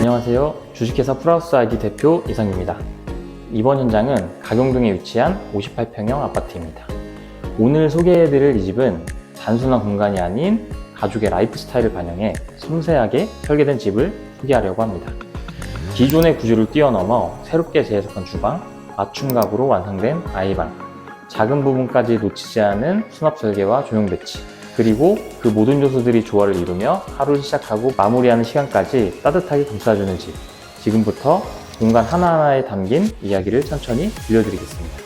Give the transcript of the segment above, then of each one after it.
안녕하세요. 주식회사 플러스 아이디 대표 이상규입니다. 이번 현장은 가경동에 위치한 58평형 아파트입니다. 오늘 소개해드릴 이 집은 단순한 공간이 아닌 가족의 라이프 스타일을 반영해 섬세하게 설계된 집을 소개하려고 합니다. 기존의 구조를 뛰어넘어 새롭게 재해석한 주방, 맞춤 가구로 완성된 아이방, 작은 부분까지 놓치지 않은 수납 설계와 조명 배치, 그리고 그 모든 요소들이 조화를 이루며 하루를 시작하고 마무리하는 시간까지 따뜻하게 감싸주는 집. 지금부터 공간 하나하나에 담긴 이야기를 천천히 들려드리겠습니다.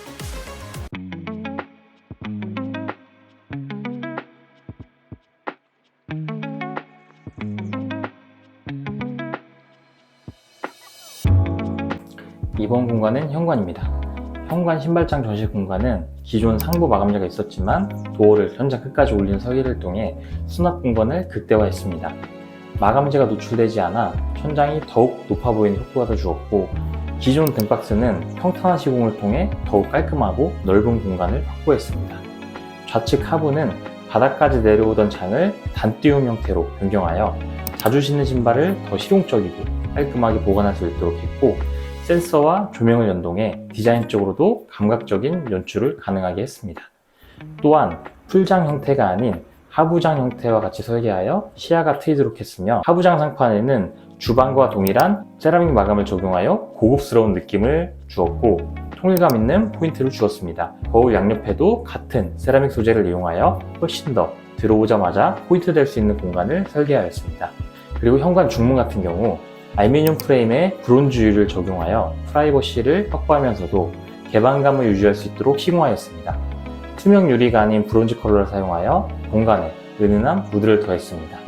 이번 공간은 현관입니다. 현관 신발장 전시 공간은 기존 상부 마감재가 있었지만 도어를 현장 끝까지 올린 설계를 통해 수납 공간을 극대화했습니다. 마감재가 노출되지 않아 천장이 더욱 높아 보이는 효과가 주었고, 기존 등박스는 평탄화 시공을 통해 더욱 깔끔하고 넓은 공간을 확보했습니다. 좌측 하부는 바닥까지 내려오던 장을 단띄움 형태로 변경하여 자주 신는 신발을 더 실용적이고 깔끔하게 보관할 수 있도록 했고, 센서와 조명을 연동해 디자인적으로도 감각적인 연출을 가능하게 했습니다. 또한 풀장 형태가 아닌 하부장 형태와 같이 설계하여 시야가 트이도록 했으며, 하부장 상판에는 주방과 동일한 세라믹 마감을 적용하여 고급스러운 느낌을 주었고 통일감 있는 포인트를 주었습니다. 거울 양옆에도 같은 세라믹 소재를 이용하여 훨씬 더 들어오자마자 포인트 될 수 있는 공간을 설계하였습니다. 그리고 현관 중문 같은 경우 알루미늄 프레임에 브론즈 유리를 적용하여 프라이버시를 확보하면서도 개방감을 유지할 수 있도록 시공하였습니다. 투명 유리가 아닌 브론즈 컬러를 사용하여 공간에 은은한 무드를 더했습니다.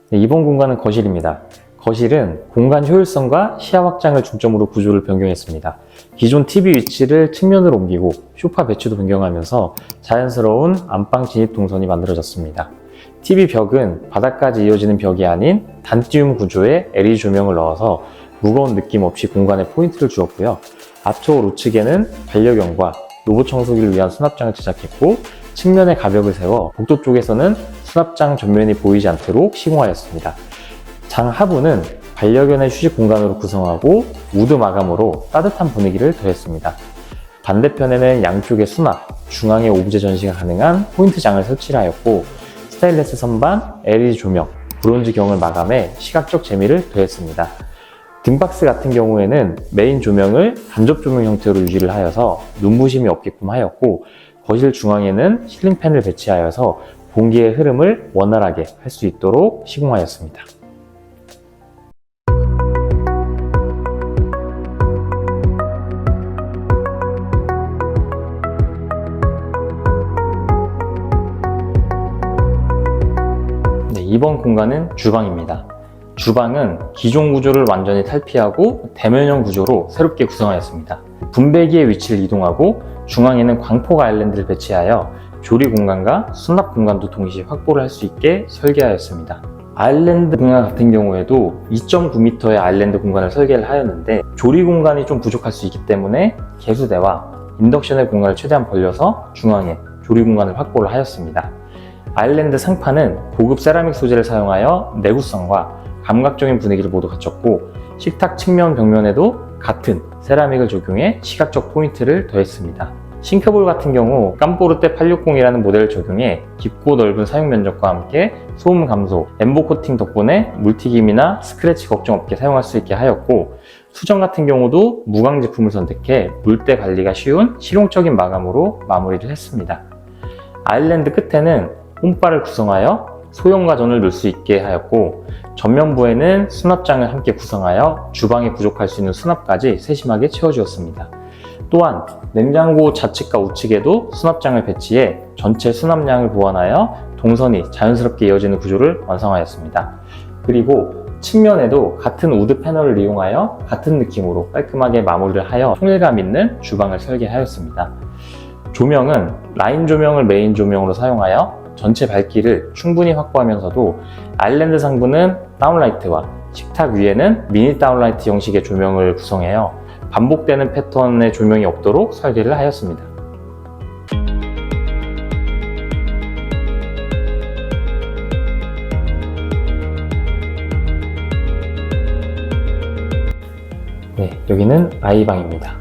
이번 공간은 거실입니다. 거실은 공간 효율성과 시야 확장을 중점으로 구조를 변경했습니다. 기존 TV 위치를 측면으로 옮기고 소파 배치도 변경하면서 자연스러운 안방 진입 동선이 만들어졌습니다. TV 벽은 바닥까지 이어지는 벽이 아닌 단띄움 구조의 LED 조명을 넣어서 무거운 느낌 없이 공간에 포인트를 주었고요. 앞쪽 우측에는 반려견과 로봇 청소기를 위한 수납장을 제작했고, 측면에 가벽을 세워 복도 쪽에서는 수납장 전면이 보이지 않도록 시공하였습니다. 장 하부는 반려견의 휴식 공간으로 구성하고 우드 마감으로 따뜻한 분위기를 더했습니다. 반대편에는 양쪽의 수납, 중앙에 오브제 전시가 가능한 포인트 장을 설치하였고, 스테인리스 선반, LED 조명, 브론즈 경을 마감해 시각적 재미를 더했습니다. 등박스 같은 경우에는 메인 조명을 간접 조명 형태로 유지를 하여서 눈부심이 없게끔 하였고, 거실 중앙에는 실링팬을 배치하여서 공기의 흐름을 원활하게 할 수 있도록 시공하였습니다. 이번 공간은 주방입니다. 주방은 기존 구조를 완전히 탈피하고 대면형 구조로 새롭게 구성하였습니다. 분배기의 위치를 이동하고 중앙에는 광폭 아일랜드를 배치하여 조리 공간과 수납 공간도 동시에 확보를 할 수 있게 설계하였습니다. 아일랜드 공간 같은 경우에도 2.9m의 아일랜드 공간을 설계를 하였는데, 조리 공간이 좀 부족할 수 있기 때문에 개수대와 인덕션의 공간을 최대한 벌려서 중앙에 조리 공간을 확보를 하였습니다. 아일랜드 상판은 고급 세라믹 소재를 사용하여 내구성과 감각적인 분위기를 모두 갖췄고, 식탁 측면 벽면에도 같은 세라믹을 적용해 시각적 포인트를 더했습니다. 싱크볼 같은 경우 깜포르테 860이라는 모델을 적용해 깊고 넓은 사용 면적과 함께 소음 감소, 엠보 코팅 덕분에 물튀김이나 스크래치 걱정 없게 사용할 수 있게 하였고, 수전 같은 경우도 무광 제품을 선택해 물때 관리가 쉬운 실용적인 마감으로 마무리를 했습니다. 아일랜드 끝에는 홈바를 구성하여 소형가전을 넣을 수 있게 하였고, 전면부에는 수납장을 함께 구성하여 주방에 부족할 수 있는 수납까지 세심하게 채워주었습니다. 또한 냉장고 좌측과 우측에도 수납장을 배치해 전체 수납량을 보완하여 동선이 자연스럽게 이어지는 구조를 완성하였습니다. 그리고 측면에도 같은 우드 패널을 이용하여 같은 느낌으로 깔끔하게 마무리를 하여 통일감 있는 주방을 설계하였습니다. 조명은 라인 조명을 메인 조명으로 사용하여 전체 밝기를 충분히 확보하면서도 아일랜드 상부는 다운라이트와 식탁 위에는 미니 다운라이트 형식의 조명을 구성해요. 반복되는 패턴의 조명이 없도록 설계를 하였습니다. 네, 여기는 아이방입니다.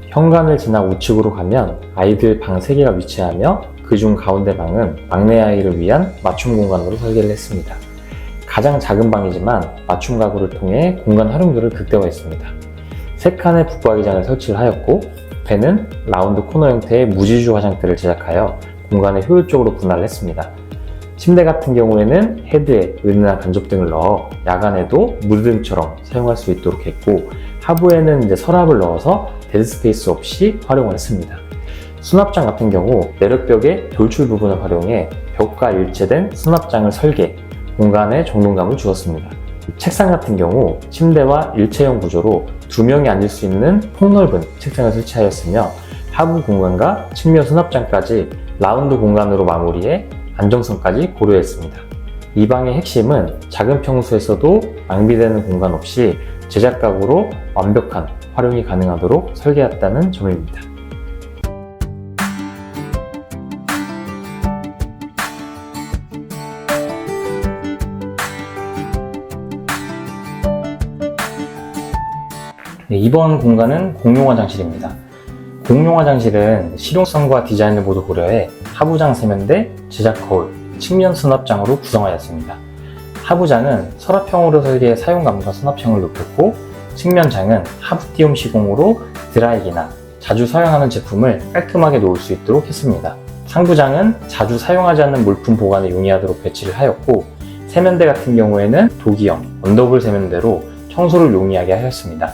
현관을 지나 우측으로 가면 아이들 방 3개가 위치하며 그중 가운데 방은 막내 아이를 위한 맞춤 공간으로 설계를 했습니다. 가장 작은 방이지만 맞춤 가구를 통해 공간 활용도를 극대화했습니다. 3칸의 붙박이장을 설치를 하였고 옆에는 라운드 코너 형태의 무지주 화장대를 제작하여 공간을 효율적으로 분할을 했습니다. 침대 같은 경우에는 헤드에 은은한 간접등을 넣어 야간에도 무드등처럼 사용할 수 있도록 했고, 하부에는 서랍을 넣어서 데드스페이스 없이 활용을 했습니다. 수납장 같은 경우 내력벽의 돌출 부분을 활용해 벽과 일체된 수납장을 설계, 공간에 정돈감을 주었습니다. 책상 같은 경우 침대와 일체형 구조로 2명이 앉을 수 있는 폭넓은 책상을 설치하였으며 하부 공간과 측면 수납장까지 라운드 공간으로 마무리해 안정성까지 고려했습니다. 이 방의 핵심은 작은 평수에서도 낭비되는 공간 없이 제작 가구로 완벽한 활용이 가능하도록 설계했다는 점입니다. 네, 이번 공간은 공용 화장실입니다. 공용 화장실은 실용성과 디자인을 모두 고려해 하부장 세면대, 제작 거울, 측면 수납장으로 구성하였습니다. 하부장은 서랍형으로 설계해 사용감과 수납형을 높였고, 측면장은 하부띄움 시공으로 드라이기나 자주 사용하는 제품을 깔끔하게 놓을 수 있도록 했습니다. 상부장은 자주 사용하지 않는 물품 보관에 용이하도록 배치를 하였고, 세면대 같은 경우에는 도기형, 언더블 세면대로 청소를 용이하게 하였습니다.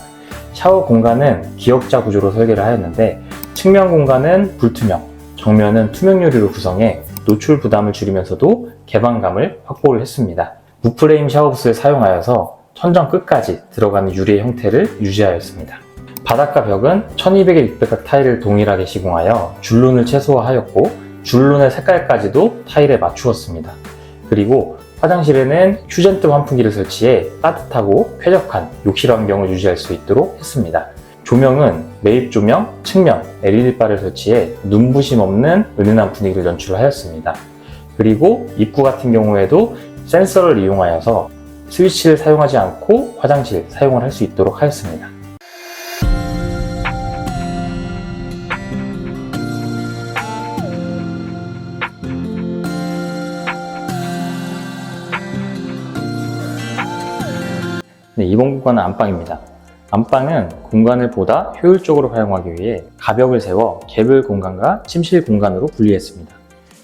샤워 공간은 기역자 구조로 설계를 하였는데, 측면 공간은 불투명, 정면은 투명 유리로 구성해 노출 부담을 줄이면서도 개방감을 확보를 했습니다. 무프레임 샤워부스를 사용하여서 천장 끝까지 들어가는 유리의 형태를 유지하였습니다. 바닥과 벽은 1200에 600각 타일을 동일하게 시공하여 줄눈을 최소화하였고, 줄눈의 색깔까지도 타일에 맞추었습니다. 그리고 화장실에는 휴젠트 환풍기를 설치해 따뜻하고 쾌적한 욕실 환경을 유지할 수 있도록 했습니다. 조명은 매입 조명, 측면, LED바를 설치해 눈부심 없는 은은한 분위기를 연출하였습니다. 그리고 입구 같은 경우에도 센서를 이용하여서 스위치를 사용하지 않고 화장실 사용을 할 수 있도록 하였습니다. 네, 이번 공간은 안방입니다. 안방은 공간을 보다 효율적으로 활용하기 위해 가벽을 세워 개별 공간과 침실 공간으로 분리했습니다.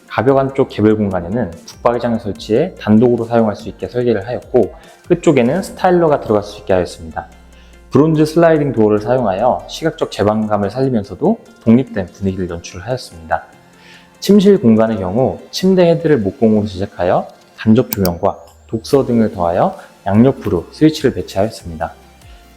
가벽 안쪽 개별 공간에는 붙박이장을 설치해 단독으로 사용할 수 있게 설계를 하였고, 끝쪽에는 스타일러가 들어갈 수 있게 하였습니다. 브론즈 슬라이딩 도어를 사용하여 시각적 제방감을 살리면서도 독립된 분위기를 연출하였습니다. 침실 공간의 경우 침대 헤드를 목공으로 제작하여 간접 조명과 독서 등을 더하여 양옆으로 스위치를 배치하였습니다.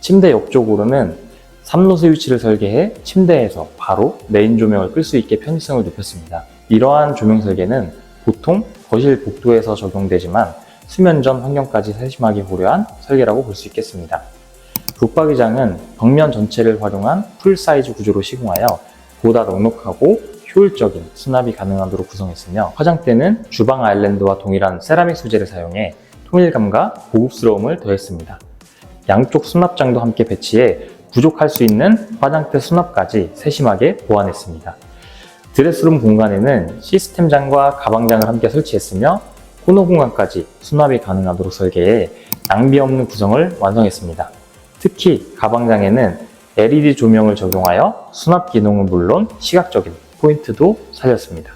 침대 옆쪽으로는 3로 스위치를 설계해 침대에서 바로 메인 조명을 끌 수 있게 편의성을 높였습니다. 이러한 조명 설계는 보통 거실 복도에서 적용되지만 수면전 환경까지 세심하게 고려한 설계라고 볼 수 있겠습니다. 붙박이장은 벽면 전체를 활용한 풀 사이즈 구조로 시공하여 보다 넉넉하고 효율적인 수납이 가능하도록 구성했으며, 화장대는 주방 아일랜드와 동일한 세라믹 소재를 사용해 통일감과 고급스러움을 더했습니다. 양쪽 수납장도 함께 배치해 부족할 수 있는 화장대 수납까지 세심하게 보완했습니다. 드레스룸 공간에는 시스템장과 가방장을 함께 설치했으며 코너 공간까지 수납이 가능하도록 설계해 낭비 없는 구성을 완성했습니다. 특히 가방장에는 LED 조명을 적용하여 수납 기능은 물론 시각적인 포인트도 살렸습니다.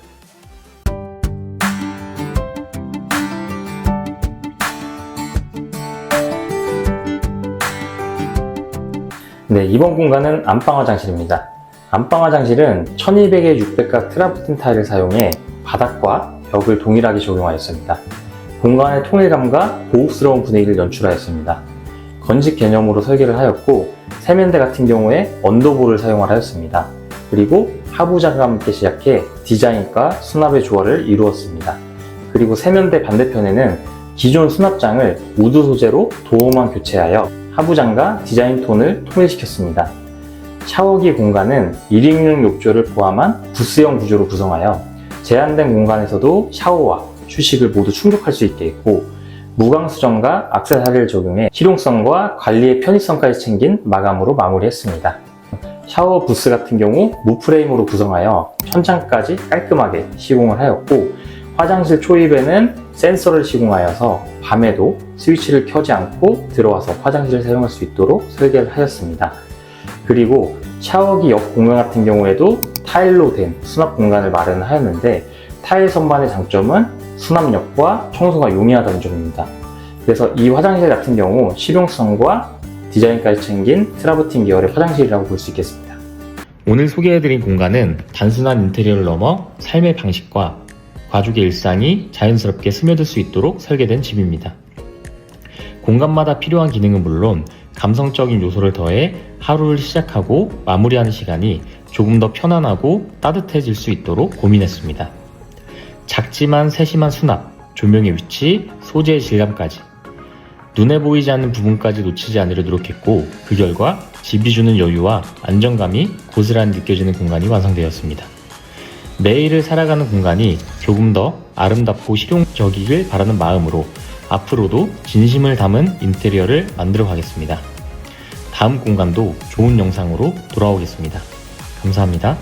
네, 이번 공간은 안방 화장실입니다. 안방 화장실은 1200에 600각 트라프틴 타일을 사용해 바닥과 벽을 동일하게 적용하였습니다. 공간의 통일감과 고급스러운 분위기를 연출하였습니다. 건식 개념으로 설계를 하였고, 세면대 같은 경우에 언더볼을 사용을 하였습니다. 그리고 하부장과 함께 시작해 디자인과 수납의 조화를 이루었습니다. 그리고 세면대 반대편에는 기존 수납장을 우드 소재로 도어만 교체하여 하부장과 디자인 톤을 통일시켰습니다. 샤워기 공간은 1인용 욕조를 포함한 부스형 구조로 구성하여 제한된 공간에서도 샤워와 휴식을 모두 충족할 수 있게 했고, 무광수정과 액세서리를 적용해 실용성과 관리의 편의성까지 챙긴 마감으로 마무리했습니다. 샤워 부스 같은 경우 무프레임으로 구성하여 천장까지 깔끔하게 시공을 하였고, 화장실 초입에는 센서를 시공하여서 밤에도 스위치를 켜지 않고 들어와서 화장실을 사용할 수 있도록 설계를 하였습니다. 그리고 샤워기 옆 공간 같은 경우에도 타일로 된 수납 공간을 마련하였는데, 타일 선반의 장점은 수납력과 청소가 용이하다는 점입니다. 그래서 이 화장실 같은 경우 실용성과 디자인까지 챙긴 트라버틴 계열의 화장실이라고 볼 수 있겠습니다. 오늘 소개해드린 공간은 단순한 인테리어를 넘어 삶의 방식과 가족의 일상이 자연스럽게 스며들 수 있도록 설계된 집입니다. 공간마다 필요한 기능은 물론 감성적인 요소를 더해 하루를 시작하고 마무리하는 시간이 조금 더 편안하고 따뜻해질 수 있도록 고민했습니다. 작지만 세심한 수납, 조명의 위치, 소재의 질감까지 눈에 보이지 않는 부분까지 놓치지 않으려 노력했고, 그 결과 집이 주는 여유와 안정감이 고스란히 느껴지는 공간이 완성되었습니다. 매일을 살아가는 공간이 조금 더 아름답고 실용적이길 바라는 마음으로 앞으로도 진심을 담은 인테리어를 만들어 가겠습니다. 다음 공간도 좋은 영상으로 돌아오겠습니다. 감사합니다.